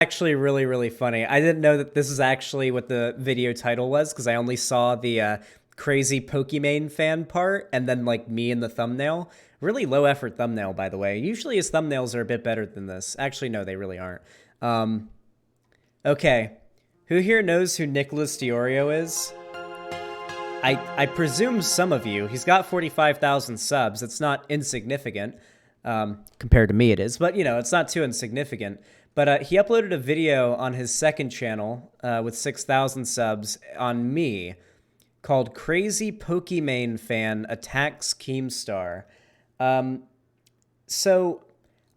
Actually really, really funny. I didn't know that this is actually what the video title was because I only saw the crazy Pokimane fan part and then like me in the thumbnail. Really low effort thumbnail, by the way. Usually his thumbnails are a bit better than this. Actually, no, they really aren't. Okay. Who here knows who Nicholas DeOrio is? I presume some of you. He's got 45,000 subs. It's not insignificant. Compared to me it is, but you know, it's not too insignificant. But he uploaded a video on his second channel with 6,000 subs on me called Crazy Pokimane Fan Attacks Keemstar. So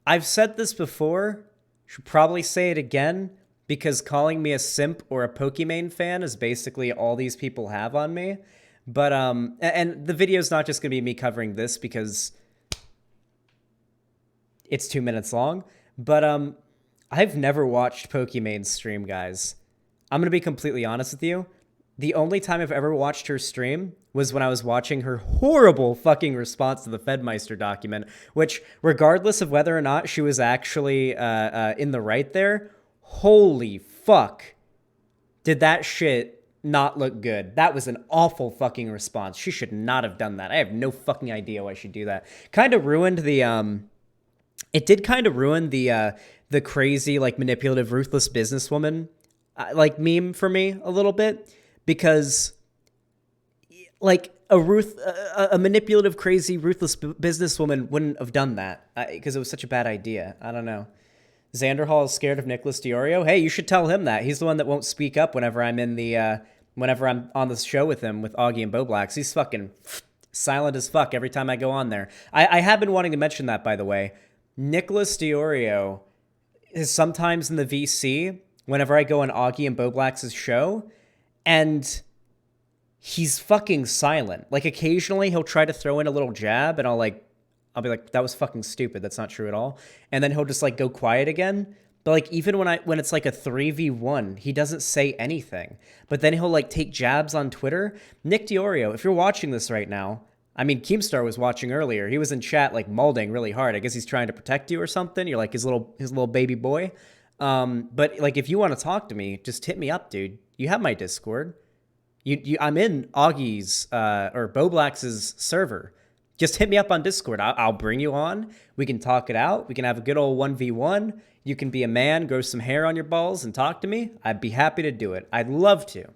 I've said this before, should probably say it again, because calling me a simp or a Pokimane fan is basically all these people have on me. But, and the video's not just going to be me covering this because it's 2 minutes long, but, I've never watched Pokimane's stream, guys. I'm going to be completely honest with you. The only time I've ever watched her stream was when I was watching her horrible fucking response to the Fedmeister document, which, regardless of whether or not she was actually in the right there, holy fuck, did that shit not look good. That was an awful fucking response. She should not have done that. I have no fucking idea why she'd do that. Kind of ruined the, it did kind of ruin the crazy, like, manipulative, ruthless businesswoman, like, meme for me a little bit, because, like, a manipulative, crazy, ruthless businesswoman wouldn't have done that, because it was such a bad idea. I don't know. Xander Hall is scared of Nicholas DeOrio. Hey, you should tell him that. He's the one that won't speak up whenever I'm in the, whenever I'm on the show with him, with Augie and Boblax. He's fucking silent as fuck every time I go on there. I have been wanting to mention that, by the way. Nicholas DeOrio is sometimes in the VC whenever I go on Augie and Boblax's show, and he's fucking silent. Like, occasionally he'll try to throw in a little jab, and I'll be like, that was fucking stupid. That's not true at all. And then he'll just, like, go quiet again. But, like, even when it's, like, a 3v1, he doesn't say anything. But then he'll, like, take jabs on Twitter. Nick DeOrio, if you're watching this right now, I mean, Keemstar was watching earlier. He was in chat, like, mauling really hard. I guess he's trying to protect you or something. You're, like, his little baby boy. But, like, if you want to talk to me, just hit me up, dude. You have my Discord. I'm in Augie's, or Boblax's server. Just hit me up on Discord. I'll bring you on. We can talk it out. We can have a good old 1v1. You can be a man, grow some hair on your balls, and talk to me. I'd be happy to do it. I'd love to.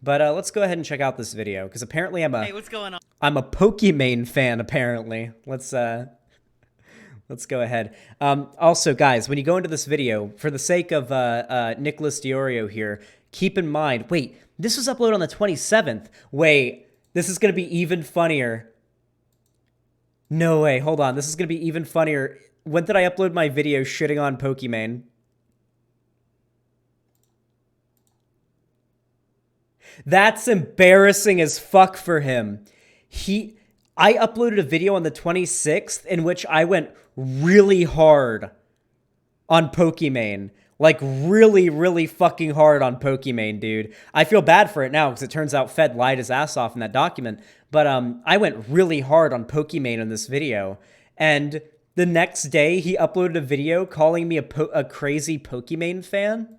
But let's go ahead and check out this video, because apparently Hey, what's going on? I'm a Pokimane fan, apparently. Let's go ahead. Also, guys, when you go into this video, for the sake of Nicholas DeOrio here, keep in mind, wait, this was uploaded on the 27th. Wait, this is going to be even funnier. No way, hold on. This is going to be even funnier. When did I upload my video shitting on Pokimane? That's embarrassing as fuck for him. I uploaded a video on the 26th in which I went really hard on Pokimane. Like, really, really fucking hard on Pokimane, dude. I feel bad for it now because it turns out Fed lied his ass off in that document. But I went really hard on Pokimane in this video. And the next day, he uploaded a video calling me a crazy Pokimane fan.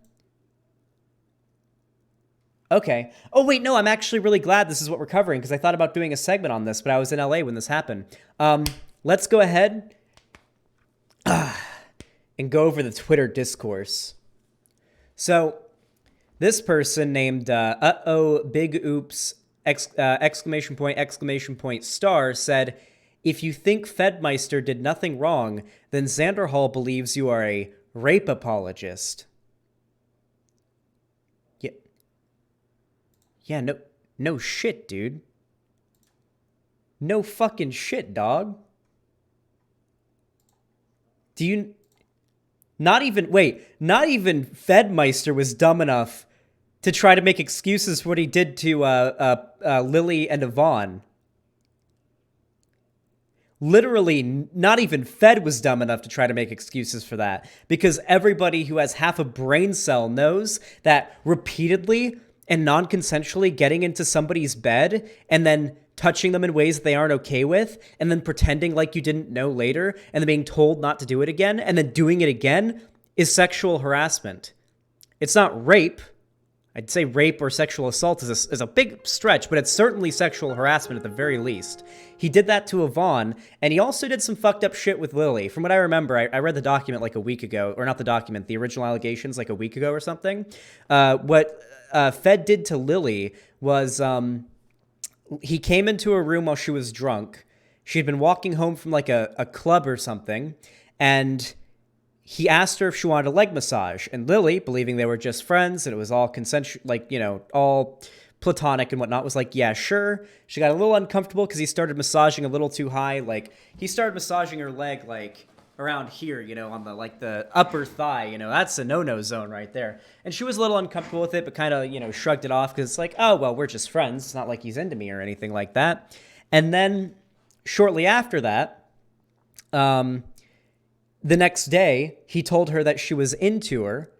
Okay. Oh, wait, no, I'm actually really glad this is what we're covering because I thought about doing a segment on this, but I was in LA when this happened. Let's go ahead and go over the Twitter discourse. So this person named big oops, exclamation point, star said, if you think Fedmeister did nothing wrong, then Xander Hall believes you are a rape apologist. Yeah, no shit, dude. No fucking shit, dog. Do you... Not even Fedmeister was dumb enough to try to make excuses for what he did to Lily and Yvonne. Literally, not even Fed was dumb enough to try to make excuses for that. Because everybody who has half a brain cell knows that repeatedly and non-consensually getting into somebody's bed and then touching them in ways that they aren't okay with, and then pretending like you didn't know later, and then being told not to do it again, and then doing it again, is sexual harassment. It's not rape. I'd say rape or sexual assault is a big stretch, but it's certainly sexual harassment at the very least. He did that to Yvonne, and he also did some fucked up shit with Lily. From what I remember, I read the document like a week ago, or not the document, the original allegations like a week ago or something. What Fed did to Lily was he came into a room while she was drunk. She had been walking home from like a club or something, and he asked her if she wanted a leg massage, and Lily, believing they were just friends and it was all consensual, like, you know, all platonic and whatnot, was like, yeah, sure. She got a little uncomfortable because he started massaging a little too high. Like, he started massaging her leg, like, around here, you know, on the, like, the upper thigh, you know, that's a no-no zone right there. And she was a little uncomfortable with it, but kind of, you know, shrugged it off because it's like, oh, well, we're just friends. It's not like he's into me or anything like that. And then shortly after that, the next day, he told her that she was into her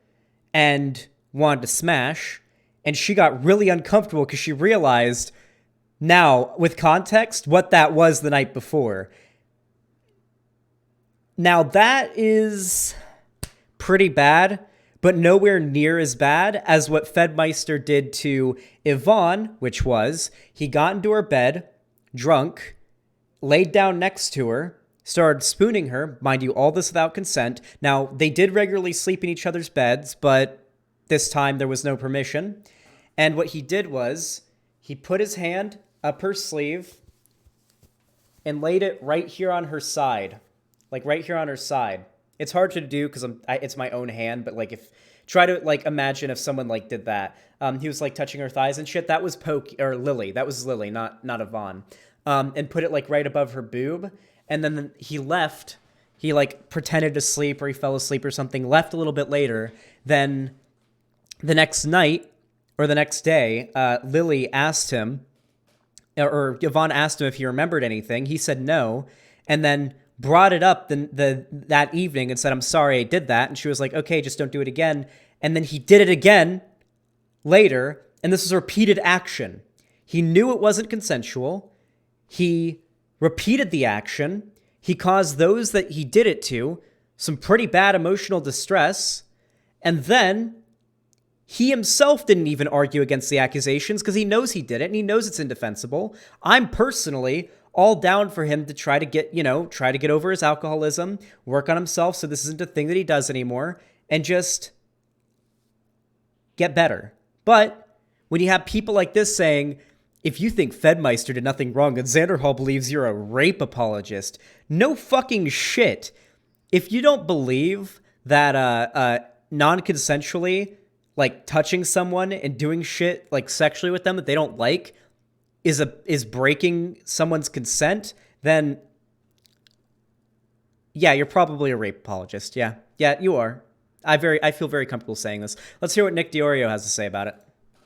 and wanted to smash, and she got really uncomfortable because she realized now, with context, what that was the night before. Now, that is pretty bad, but nowhere near as bad as what Fedmeister did to Yvonne, which was he got into her bed, drunk, laid down next to her, started spooning her, mind you, all this without consent. Now, they did regularly sleep in each other's beds, but this time there was no permission. And what he did was he put his hand up her sleeve and laid it right here on her side. Like right here on her side. It's hard to do because it's my own hand, but like try to like imagine if someone like did that. He was like touching her thighs and shit. That was Lily. That was Lily, not Yvonne. And put it like right above her boob. And then he left. He like pretended to sleep or he fell asleep or something, left a little bit later. Then the next night or the next day, Lily asked him, or Yvonne asked him if he remembered anything. He said no. And then brought it up that evening and said, I'm sorry I did that. And she was like, okay, just don't do it again. And then he did it again later. And this was repeated action. He knew it wasn't consensual. He repeated the action. He caused those that he did it to some pretty bad emotional distress. And then he himself didn't even argue against the accusations because he knows he did it and he knows it's indefensible. I'm personally all down for him to try to get over his alcoholism, work on himself so this isn't a thing that he does anymore, and just get better. But when you have people like this saying, if you think Fedmeister did nothing wrong and Xander Hall believes you're a rape apologist, no fucking shit. If you don't believe that non-consensually, like touching someone and doing shit like sexually with them that they don't like is breaking someone's consent, then yeah, you're probably a rape apologist. Yeah, you are. I feel very comfortable saying this. Let's hear what Nick DeOrio has to say about it.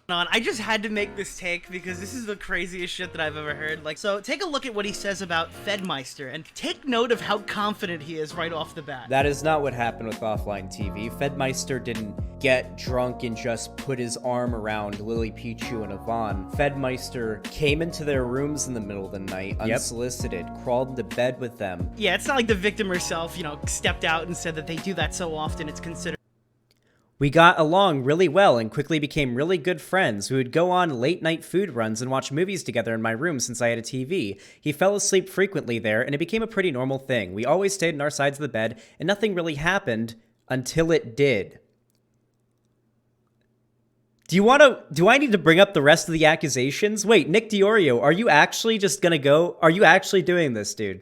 I just had to make this take because this is the craziest shit that I've ever heard. Like, so take a look at what he says about Fedmeister and take note of how confident he is right off the bat. That is not what happened with Offline TV. Fedmeister didn't get drunk and just put his arm around Lily Pichu and Yvonne. Fedmeister came into their rooms in the middle of the night, unsolicited, crawled into bed with them. Yeah, it's not like the victim herself, stepped out and said that they do that so often it's considered. We got along really well and quickly became really good friends. We would go on late-night food runs and watch movies together in my room since I had a TV. He fell asleep frequently there, and it became a pretty normal thing. We always stayed in our sides of the bed, and nothing really happened until it did. Do I need to bring up the rest of the accusations? Wait, Nick DeOrio, are you actually just gonna go? Are you actually doing this, dude?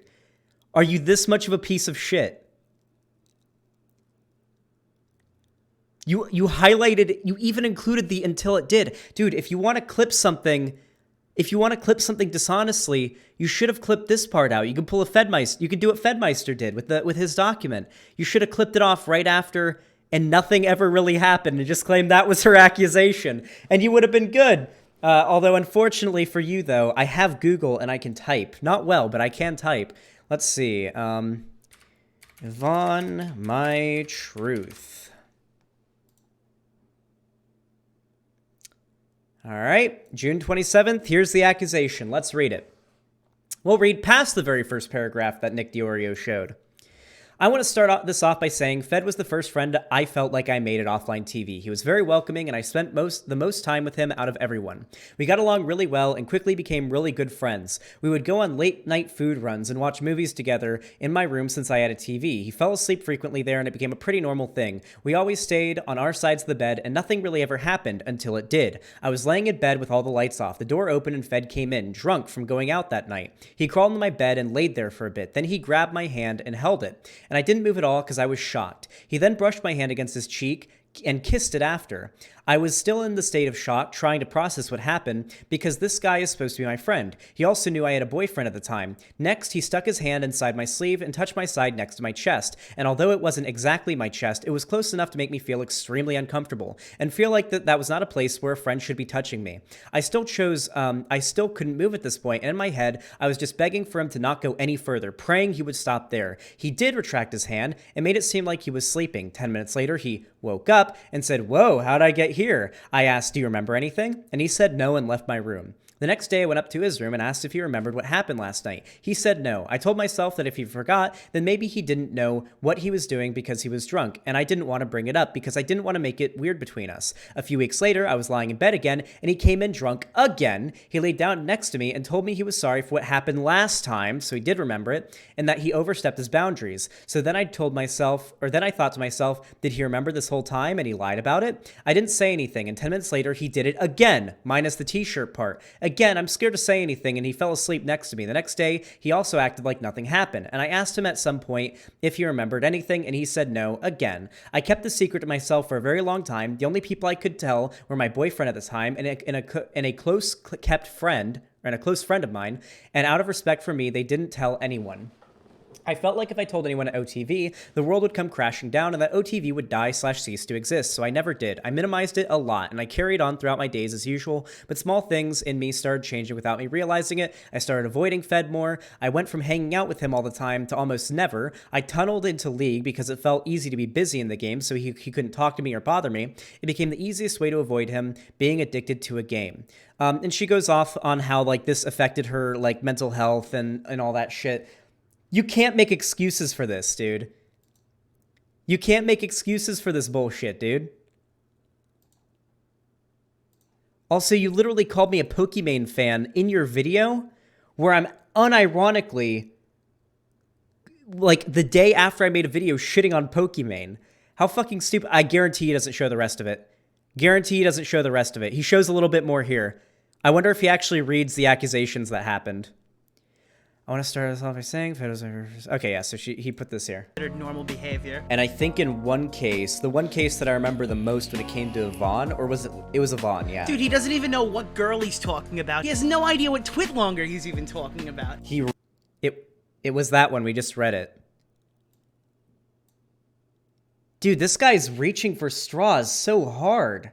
Are you this much of a piece of shit? You highlighted, you even included the until it did. Dude, if you want to clip something dishonestly, you should have clipped this part out. You can pull a Fedmeister. You can do what Fedmeister did with his document. You should have clipped it off right after and nothing ever really happened and just claimed that was her accusation. And you would have been good. Although unfortunately for you though, I have Google and I can type. Not well, but I can type. Let's see. Yvonne, my truth. All right, June 27th, here's the accusation. Let's read it. We'll read past the very first paragraph that Nick DeOrio showed. I want to start this off by saying Fed was the first friend I felt like I made at offline TV. He was very welcoming, and I spent the most time with him out of everyone. We got along really well and quickly became really good friends. We would go on late night food runs and watch movies together in my room since I had a TV. He fell asleep frequently there, and it became a pretty normal thing. We always stayed on our sides of the bed, and nothing really ever happened until it did. I was laying in bed with all the lights off. The door opened and Fed came in, drunk from going out that night. He crawled into my bed and laid there for a bit. Then he grabbed my hand and held it, and I didn't move at all because I was shocked. He then brushed my hand against his cheek and kissed it after. I was still in the state of shock, trying to process what happened, because this guy is supposed to be my friend. He also knew I had a boyfriend at the time. Next, he stuck his hand inside my sleeve and touched my side next to my chest, and although it wasn't exactly my chest, it was close enough to make me feel extremely uncomfortable, and feel like that was not a place where a friend should be touching me. I still couldn't move at this point, and in my head, I was just begging for him to not go any further, praying he would stop there. He did retract his hand, and made it seem like he was sleeping. 10 minutes later, he woke up and said, "Whoa, how'd I get here?" I asked, "Do you remember anything?" And he said no and left my room. The next day, I went up to his room and asked if he remembered what happened last night. He said no. I told myself that if he forgot, then maybe he didn't know what he was doing because he was drunk, and I didn't want to bring it up because I didn't want to make it weird between us. A few weeks later, I was lying in bed again, and he came in drunk again. He laid down next to me and told me he was sorry for what happened last time, so he did remember it, and that he overstepped his boundaries. So then I thought to myself, did he remember this whole time and he lied about it? I didn't say anything, and 10 minutes later, he did it again, minus the t-shirt part. Again, I'm scared to say anything, and he fell asleep next to me. The next day, he also acted like nothing happened, and I asked him at some point if he remembered anything, and he said no again. I kept the secret to myself for a very long time. The only people I could tell were my boyfriend at the time and a close friend of mine, and out of respect for me, they didn't tell anyone. I felt like if I told anyone at OTV, the world would come crashing down and that OTV would die/cease to exist, so I never did. I minimized it a lot, and I carried on throughout my days as usual, but small things in me started changing without me realizing it. I started avoiding Fed more. I went from hanging out with him all the time to almost never. I tunneled into League because it felt easy to be busy in the game, so he couldn't talk to me or bother me. It became the easiest way to avoid him being addicted to a game. And she goes off on how like this affected her like mental health and all that shit. You can't make excuses for this, dude. You can't make excuses for this bullshit, dude. Also, you literally called me a Pokimane fan in your video where I'm unironically, like, the day after I made a video shitting on Pokimane. How fucking stupid. I guarantee he doesn't show the rest of it. Guarantee he doesn't show the rest of it. He shows a little bit more here. I wonder if he actually reads the accusations that happened. I want to start us off by saying, okay, yeah, so he put this here. Normal behavior. And I think in one case, the one case that I remember the most when it came to Yvonne, or was it was Yvonne, yeah. Dude, he doesn't even know what girl he's talking about. He has no idea what twitlonger he's even talking about. It was that one, we just read it. Dude, this guy's reaching for straws so hard.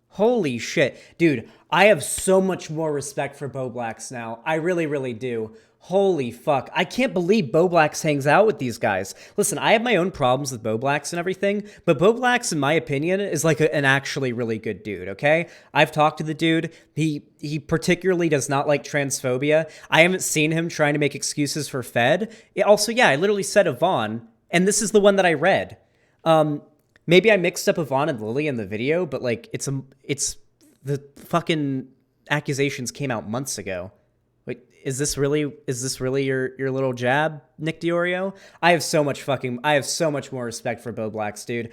Holy shit. Dude, I have so much more respect for Boblax now. I really, really do. Holy fuck. I can't believe Boblax hangs out with these guys. Listen, I have my own problems with Boblax and everything, but Boblax, in my opinion, is like an actually really good dude, okay? I've talked to the dude. He particularly does not like transphobia. I haven't seen him trying to make excuses for Fed. Also, yeah, I literally said Yvonne, and this is the one that I read. Maybe I mixed up Yvonne and Lily in the video, but like it's the fucking accusations came out months ago. Wait, is this really your little jab, Nick DeOrio? I have so much more respect for Boblax, dude.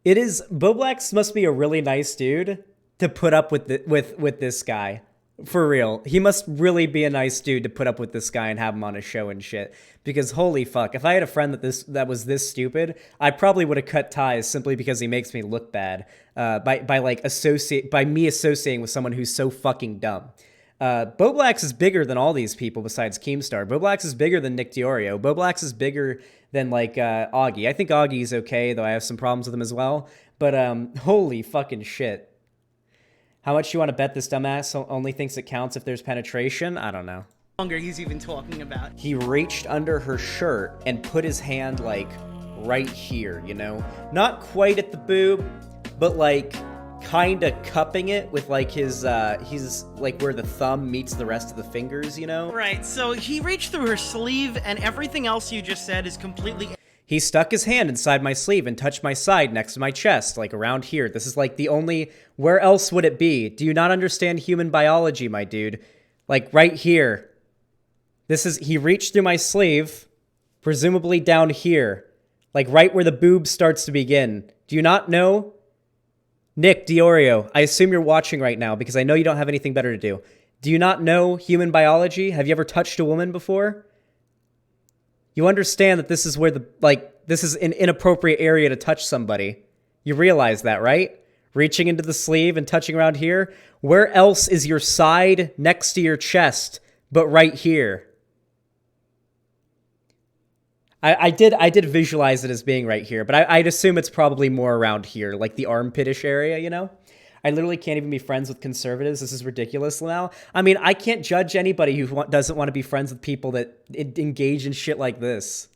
Boblax must be a really nice dude to put up with this guy. For real. He must really be a nice dude to put up with this guy and have him on a show and shit. Because holy fuck, if I had a friend that was this stupid, I probably would have cut ties simply because he makes me look bad. By me associating with someone who's so fucking dumb. Boblax is bigger than all these people besides Keemstar. Boblax is bigger than Nick DeOrio. Boblax is bigger than like Augie. I think Augie's okay, though I have some problems with him as well. But holy fucking shit. How much you want to bet this dumbass only thinks it counts if there's penetration? I don't know. Longer he's even talking about. He reached under her shirt and put his hand like right here, you know? Not quite at the boob, but like kind of cupping it with like his he's like where the thumb meets the rest of the fingers, you know? Right, so he reached through her sleeve, and everything else you just said is completely... He stuck his hand inside my sleeve and touched my side next to my chest, like around here. This is like the only... Where else would it be? Do you not understand human biology, my dude? Like right here. This is... He reached through my sleeve, presumably down here. Like right where the boob starts to begin. Do you not know? Nick, DeOrio, I assume you're watching right now because I know you don't have anything better to do. Do you not know human biology? Have you ever touched a woman before? You understand that this is where the, like, this is an inappropriate area to touch somebody. You realize that, right? Reaching into the sleeve and touching around here. Where else is your side next to your chest but right here? I did visualize it as being right here, but I'd assume it's probably more around here, like the armpitish area, you know? I literally can't even be friends with conservatives. This is ridiculous now. I mean, I can't judge anybody who doesn't want to be friends with people that engage in shit like this.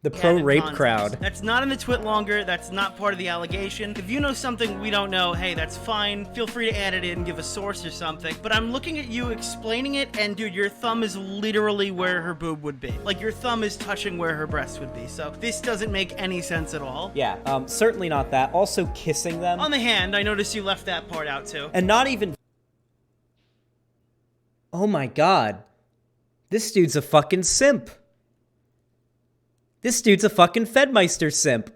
The pro-rape crowd. That's not in the twit longer. That's not part of the allegation. If you know something we don't know, hey, that's fine. Feel free to add it in, give a source or something. But I'm looking at you explaining it, and dude, your thumb is literally where her boob would be. Like, your thumb is touching where her breast would be. So this doesn't make any sense at all. Yeah, certainly not that. Also kissing them. On the hand, I noticed you left that part out too. And not even... Oh my god. This dude's a fucking simp. This dude's a fucking Fedmeister simp.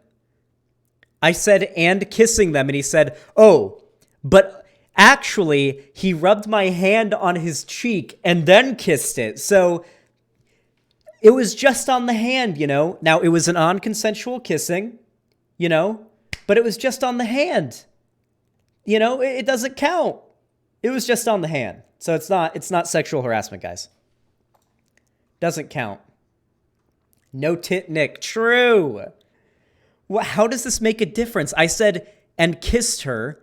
I said, and kissing them, and he said, oh, but actually, he rubbed my hand on his cheek and then kissed it. So, it was just on the hand, you know? Now, it was an non-consensual kissing, you know? But it was just on the hand. You know, it doesn't count. It was just on the hand. So it's not sexual harassment, guys. Doesn't count. No tit Nick. True. How does this make a difference? I said, and kissed her.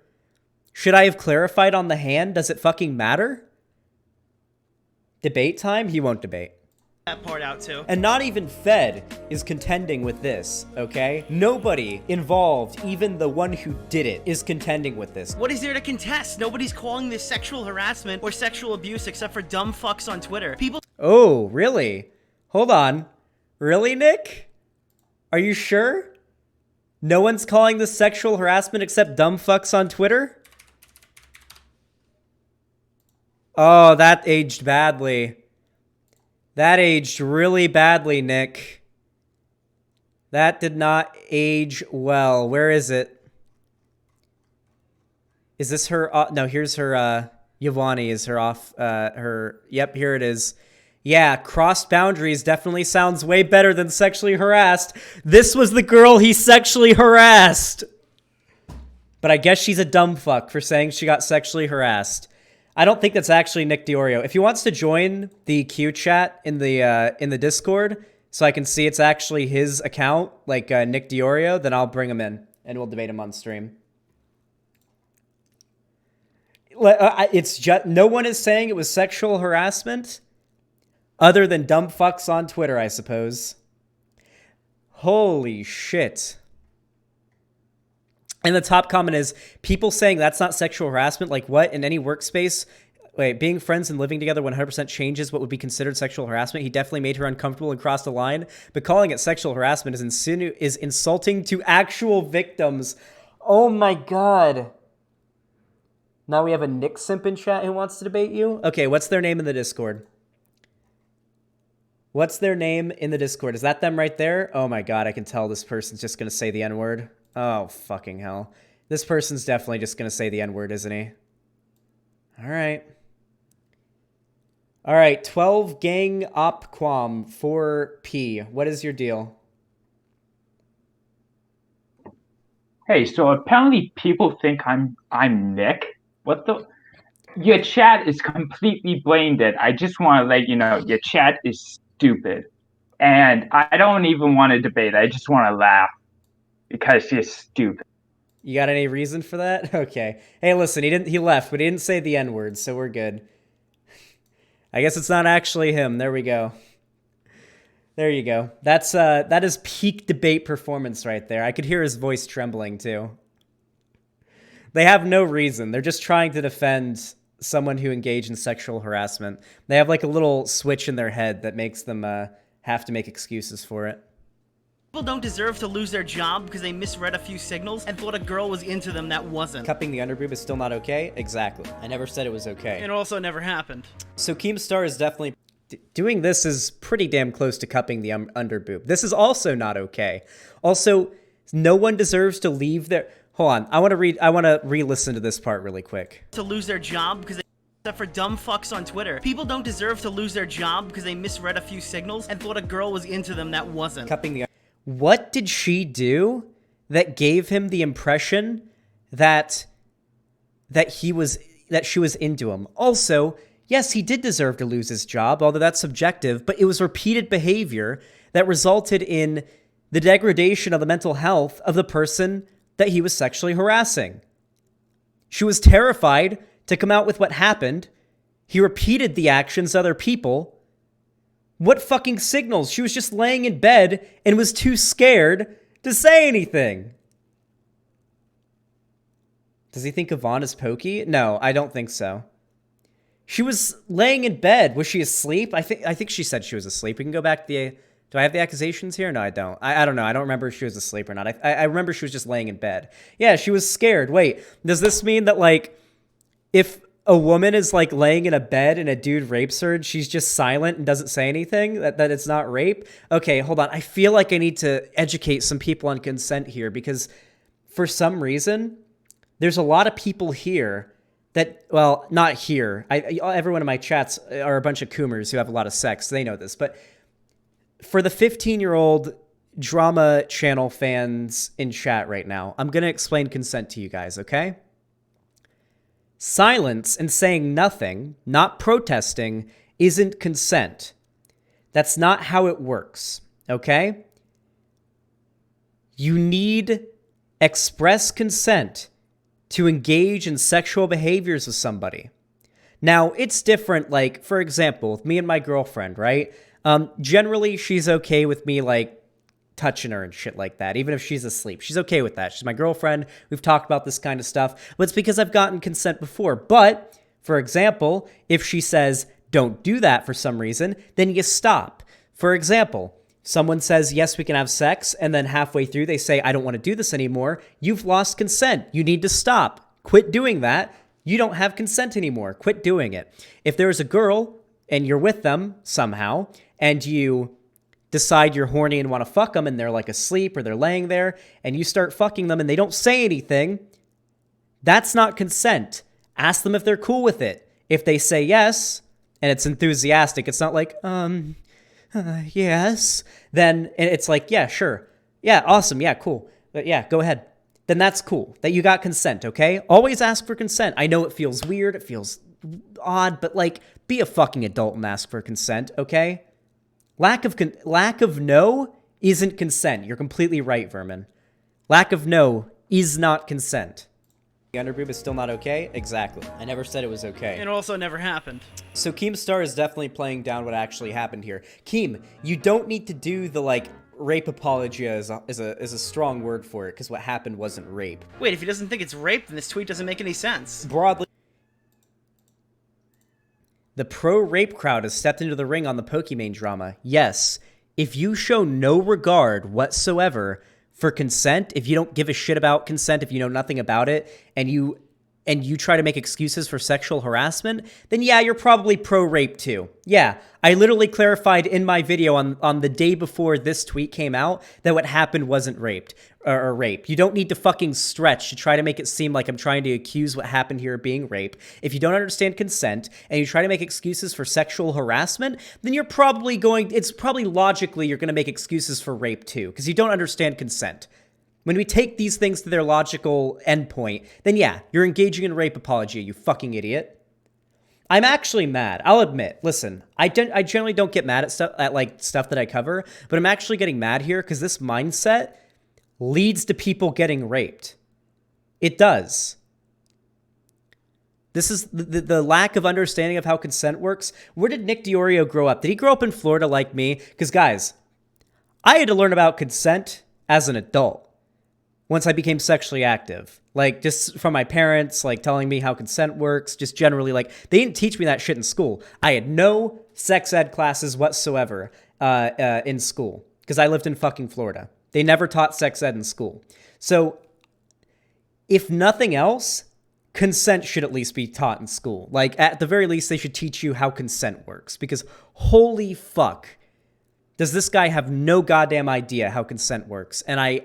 Should I have clarified on the hand? Does it fucking matter? Debate time? He won't debate. That part out too. And not even Fed is contending with this, okay? Nobody involved, even the one who did it, is contending with this. What is there to contest? Nobody's calling this sexual harassment or sexual abuse except for dumb fucks on Twitter. People... Oh, really? Hold on. Really, Nick? Are you sure? No one's calling this sexual harassment except dumb fucks on Twitter? Oh, that aged badly. That aged really badly, Nick. That did not age well. Where is it? Is this her? No, here's her. Yvonne is her off. Her. Yep, here it is. Yeah, crossed boundaries definitely sounds way better than sexually harassed. This was the girl he sexually harassed. But I guess she's a dumb fuck for saying she got sexually harassed. I don't think that's actually Nick DeOrio. If he wants to join the Q chat in the Discord, so I can see it's actually his account, like Nick DeOrio, then I'll bring him in and we'll debate him on stream. It's just no one is saying it was sexual harassment. Other than dumb fucks on Twitter, I suppose. Holy shit. And the top comment is, people saying that's not sexual harassment? Like what? In any workspace? Wait, being friends and living together 100% changes what would be considered sexual harassment. He definitely made her uncomfortable and crossed the line. But calling it sexual harassment is insulting to actual victims. Oh my god. Now we have a Nick simp in chat who wants to debate you? Okay, what's their name in the Discord? What's their name in the Discord? Is that them right there? Oh my god, I can tell this person's just going to say the N-word. Oh, fucking hell. This person's definitely just going to say the N-word, isn't he? All right. All right, 12 gang op quam 4P. What is your deal? Hey, so apparently people think I'm Nick. What the? Your chat is completely blamed it. I just want to let you know your chat is stupid. And I don't even want to debate. I just want to laugh because you're stupid. You got any reason for that? Okay. Hey, listen, he left, but he didn't say the N-word, so we're good. I guess it's not actually him. There we go. There you go. That is peak debate performance right there. I could hear his voice trembling too. They have no reason. They're just trying to defend someone who engaged in sexual harassment. They have like a little switch in their head that makes them have to make excuses for it. People don't deserve to lose their job because they misread a few signals and thought a girl was into them that wasn't. Cupping the underboob is still not okay? Exactly. I never said it was okay. It also never happened. So Keemstar is definitely... doing this is pretty damn close to cupping the underboob. This is also not okay. Also, no one deserves to leave their... Hold on. I want to re-listen to this part really quick. To lose their job because they... Except for dumb fucks on Twitter. People don't deserve to lose their job because they misread a few signals and thought a girl was into them that wasn't. Cupping the... What did she do that gave him the impression that she was into him? Also, yes, he did deserve to lose his job, although that's subjective, but it was repeated behavior that resulted in the degradation of the mental health of the person that he was sexually harassing. She was terrified to come out with what happened. He repeated the actions to other people. What fucking signals? She was just laying in bed and was too scared to say anything. Does he think Yvonne is pokey? No, I don't think so. She was laying in bed. Was she asleep? I think she said she was asleep. We can go back to the... Do I have the accusations here? No, I don't. I don't know. I don't remember if she was asleep or not. I remember she was just laying in bed. Yeah, she was scared. Wait, does this mean that, like, if a woman is, like, laying in a bed and a dude rapes her and she's just silent and doesn't say anything, that it's not rape? Okay, hold on. I feel like I need to educate some people on consent here because for some reason, there's a lot of people here that, well, not here. Everyone in my chats are a bunch of coomers who have a lot of sex. They know this. But for the 15-year-old drama channel fans in chat right now, I'm going to explain consent to you guys, okay? Silence and saying nothing, not protesting, isn't consent. That's not how it works, okay? You need express consent to engage in sexual behaviors with somebody. Now, it's different, like, for example, with me and my girlfriend, right? Generally, she's okay with me, like, touching her and shit like that, even if she's asleep. She's okay with that. She's my girlfriend. We've talked about this kind of stuff, but it's because I've gotten consent before. But, for example, if she says, don't do that for some reason, then you stop. For example, someone says, yes, we can have sex, and then halfway through they say, I don't want to do this anymore. You've lost consent. You need to stop. Quit doing that. You don't have consent anymore. Quit doing it. If there's a girl and you're with them somehow, and you decide you're horny and want to fuck them, and they're like asleep or they're laying there, and you start fucking them and they don't say anything, that's not consent. Ask them if they're cool with it. If they say yes, and it's enthusiastic, it's not like, yes, then it's like, yeah, sure. Yeah, awesome. Yeah, cool. Yeah, go ahead. Then that's cool. That you got consent, okay? Always ask for consent. I know it feels weird. It feels odd, but like, be a fucking adult and ask for consent, okay? Lack of no isn't consent. You're completely right, Vermin. Lack of no is not consent. The underboob is still not okay? Exactly. I never said it was okay. It also never happened. So Keemstar is definitely playing down what actually happened here. Keem, you don't need to do the, like, rape apologia is a strong word for it, because what happened wasn't rape. Wait, if he doesn't think it's rape, then this tweet doesn't make any sense. Broadly, the pro-rape crowd has stepped into the ring on the Pokimane drama. Yes, if you show no regard whatsoever for consent, if you don't give a shit about consent, if you know nothing about it, and you try to make excuses for sexual harassment, then yeah, you're probably pro-rape too. Yeah, I literally clarified in my video on the day before this tweet came out that what happened wasn't rape. You don't need to fucking stretch to try to make it seem like I'm trying to accuse what happened here of being rape. If you don't understand consent and you try to make excuses for sexual harassment, then you're probably it's probably logically you're going to make excuses for rape too, because you don't understand consent. When we take these things to their logical endpoint, then yeah, you're engaging in rape apology, you fucking idiot. I'm actually mad. I'll admit. Listen, I generally don't get mad at stuff that I cover, but I'm actually getting mad here because this mindset leads to people getting raped. It does. This is the lack of understanding of how consent works. Where did Nick DeOrio grow up? Did he grow up in Florida like me? Because guys, I had to learn about consent as an adult. once I became sexually active. Like, just from my parents, like, telling me how consent works, just generally, like, they didn't teach me that shit in school. I had no sex ed classes whatsoever in school, because I lived in fucking Florida. They never taught sex ed in school. So, if nothing else, consent should at least be taught in school. Like, at the very least, they should teach you how consent works, because holy fuck, does this guy have no goddamn idea how consent works. And I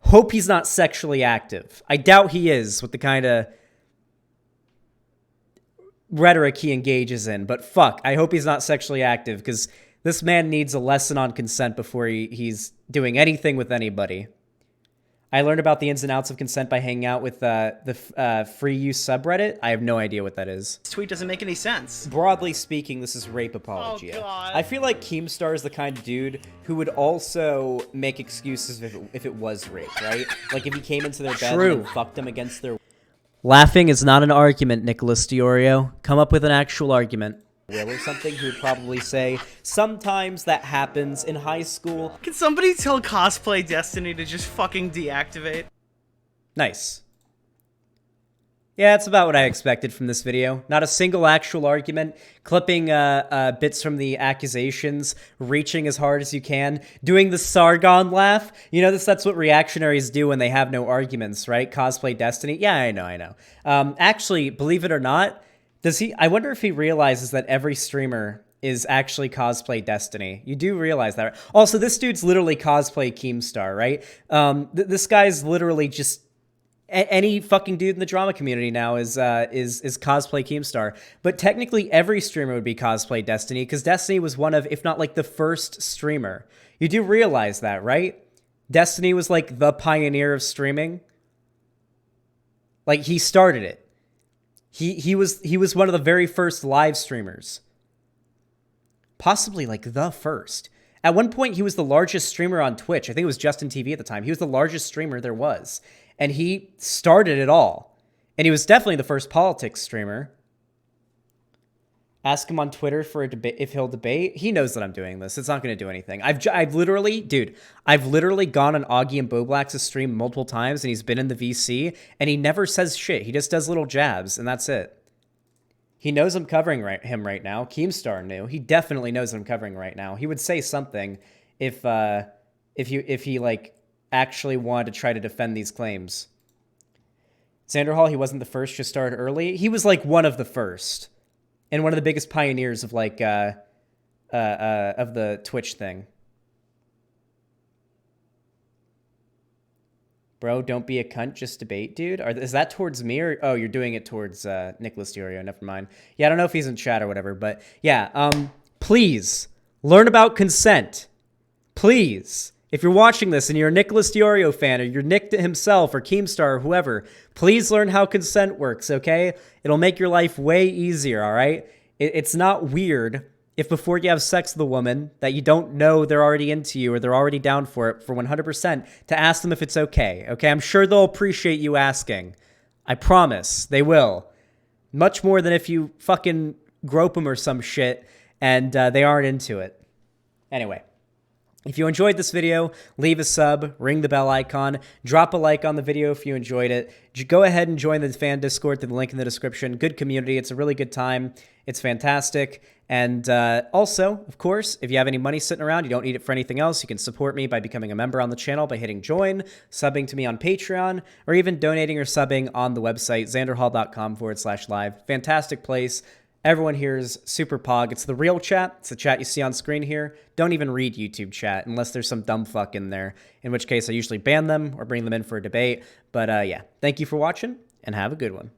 hope he's not sexually active. I doubt he is with the kind of rhetoric he engages in. But fuck, I hope he's not sexually active, because this man needs a lesson on consent before he's doing anything with anybody. I learned about the ins and outs of consent by hanging out with the free use subreddit. I have no idea what that is. This tweet doesn't make any sense. Broadly speaking, this is rape apologia. Oh, God. I feel like Keemstar is the kind of dude who would also make excuses if it was rape, right? Like if he came into their bed and fucked them against their... Laughing is not an argument, Nicholas DeOrio. Come up with an actual argument. Will or something, he would probably say, sometimes that happens in high school. Can somebody tell Cosplay Destiny to just fucking deactivate? Nice. Yeah, that's about what I expected from this video. Not a single actual argument, clipping bits from the accusations, reaching as hard as you can, doing the Sargon laugh. You know, that's what reactionaries do when they have no arguments, right? Cosplay Destiny. Yeah, I know. Actually, believe it or not, I wonder if he realizes that every streamer is actually Cosplay Destiny. You do realize that, right? Also, this dude's literally Cosplay Keemstar, right? This guy's literally just... Any fucking dude in the drama community now is Cosplay Keemstar. But technically every streamer would be Cosplay Destiny, because Destiny was one of, if not like the first streamer. You do realize that, right? Destiny was like the pioneer of streaming. Like he started it. He was one of the very first live streamers. Possibly like the first. At one point he was the largest streamer on Twitch. I think it was Justin TV at the time. He was the largest streamer there was. And he started it all. And he was definitely the first politics streamer. Ask him on Twitter for a debate if he'll debate. He knows that I'm doing this. It's not going to do anything. I've literally gone on Augie and Boblax's stream multiple times, and he's been in the VC, and he never says shit. He just does little jabs, and that's it. He knows I'm covering him right now. Keemstar knew. He definitely knows I'm covering right now. He would say something if he like actually wanted to try to defend these claims. Xander Hall, he wasn't the first, just started early. He was like one of the first. And one of the biggest pioneers of like of the Twitch thing. Bro, don't be a cunt, just debate, dude. Is that towards me or oh, you're doing it towards Nicholas DeOrio? Never mind. Yeah, I don't know if he's in chat or whatever, but yeah. Please learn about consent. Please. If you're watching this and you're a Nicholas DeOrio fan, or you're Nick himself, or Keemstar, or whoever, please learn how consent works, okay? It'll make your life way easier, all right? It's not weird if before you have sex with a woman that you don't know they're already into you or they're already down for it for 100% to ask them if it's okay, okay? I'm sure they'll appreciate you asking. I promise. They will. Much more than if you fucking grope them or some shit and they aren't into it. Anyway. If you enjoyed this video, leave a sub, ring the bell icon, drop a like on the video if you enjoyed it. Go ahead and join the fan Discord through the link in the description. Good community. It's a really good time. It's fantastic. And also, of course, if you have any money sitting around, you don't need it for anything else, you can support me by becoming a member on the channel by hitting join, subbing to me on Patreon, or even donating or subbing on the website, xanderhall.com/live. Fantastic place. Everyone here is super pog. It's the real chat. It's the chat you see on screen here. Don't even read YouTube chat unless there's some dumb fuck in there, in which case I usually ban them or bring them in for a debate. But yeah, thank you for watching and have a good one.